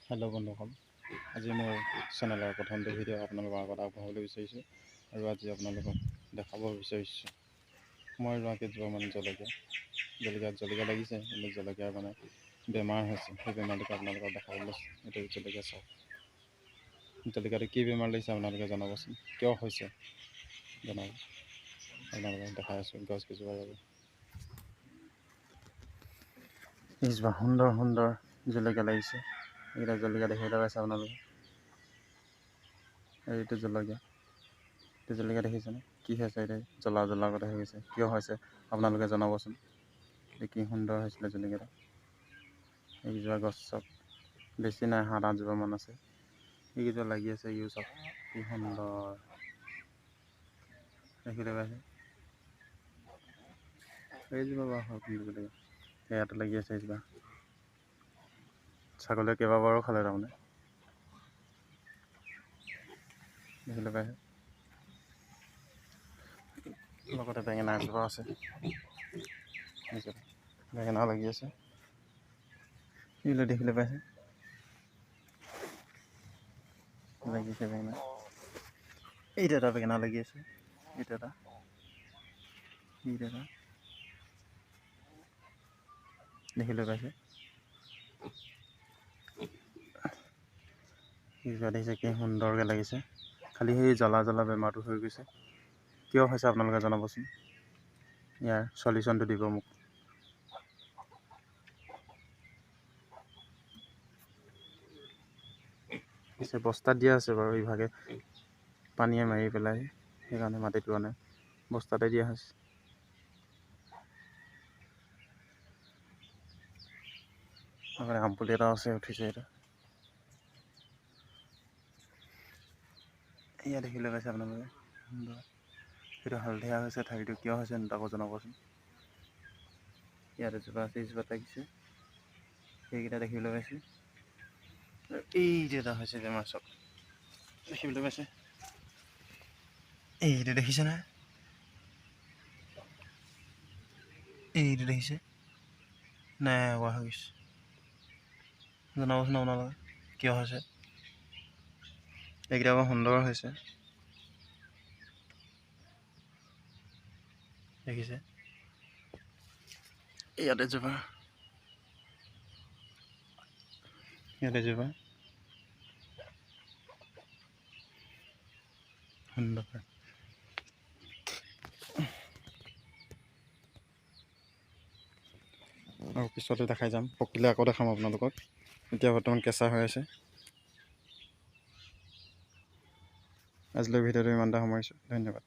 Hello' বন্ধুসকল, আজি মোৰ চেনেলৰ প্ৰথমটো ভিডিঅ' আপোনালোকৰ আগত আগবঢ়াবলৈ বিচাৰিছোঁ আৰু আজি আপোনালোকক দেখাব বিচাৰিছোঁ মই ৰোৱা কেইজোপামান জলকীয়া লাগিছে, কিন্তু জলকীয়াৰ মানে বেমাৰ হৈছে। সেই বেমাৰটোকে আপোনালোকক দেখাবলৈ লৈছোঁ। এইটো জলকীয়া চাওক, জলকীয়াটো কি বেমাৰ লাগিছে আপোনালোকে জনাবচোন, কিয় হৈছে জনাব। আপোনালোকক দেখাই আছোঁ গছ কেইজোপাৰ বাবে। এইজোপা সুন্দৰ সুন্দৰ জলকীয়া লাগিছে। এইকেইটা জলকীয়া দেখিবলৈ পাইছে আপোনালোকে। এইটো জলকীয়া দেখিছেনে? কি হৈছে এতিয়া জ্বলা কথা হৈ গৈছে, কিয় হৈছে আপোনালোকে জনাবচোন। কি সুন্দৰ হৈছিলে জলকীয়াটা। এইকেইজোপা গছ চব বেছি নাই, 7-8 জোপামান আছে। এইকেইজোপা লাগি আছে, ইও চব কি সুন্দৰ দেখিবলৈ পাইছে। এইজোপা বাৰু হওক জলকীয়া, ইয়াতো লাগি আছে এইজোপা। ছাগলীয়ে কেইবাবাৰো খালে তাৰমানে, দেখিবলৈ পাইছে। লগতে বেঙেনা এজোপা আছে, বেঙেনা লাগি আছে, এইবিলাক দেখিবলৈ পাইছে। লাগিছে বেঙেনা, এইটো এটা বেঙেনা লাগি আছে, এইটো এটা দেখিবলৈ পাইছে। এইজোপা দেখিছে কি সুন্দৰকৈ লাগিছে, খালি সেই জ্বলা বেমাৰটো হৈ গৈছে। কিয় হৈছে আপোনালোকে জনাবচোন, ইয়াৰ চলিউশ্যনটো দিব মোক। পিছে বস্তাত দিয়া আছে বাৰু, ইভাগে পানীয়ে মাৰি পেলাই, সেইকাৰণে মাটিত ৰোৱা নাই, বস্তাতে দিয়া হৈছে। আমপুলি এটা আছে, উঠিছে এইটো। এয়া দেখিবলৈ পাইছে আপোনালোকে, সেইটো হালধীয়া হৈছে, ঠাৰিটো কিয় হৈছে তাকো জনাবচোন। ইয়াত এজোপা আছে, এইজোপাত লাগিছে, সেইকেইটা দেখিবলৈ পাইছে। এইটো এটা হৈছে বেমাৰ, চব দেখিবলৈ পাইছে। এইটো দেখিছেনে? এইটো দেখিছে নাই, হোৱা হৈ গৈছে। জনাবচোন আপোনালোকে কিয় হৈছে। এইকেইটা বৰ সুন্দৰ হৈছে, দেখিছে। ইয়াত এজোপা সুন্দৰ। আৰু পিছতে দেখাই যাম, পকিলে আকৌ দেখাম আপোনালোকক। এতিয়া বৰ্তমান কেঁচা হৈ আছে। আজিলৈ ভিডিঅ'টো ইমানটা সামৰিছোঁ, ধন্যবাদ।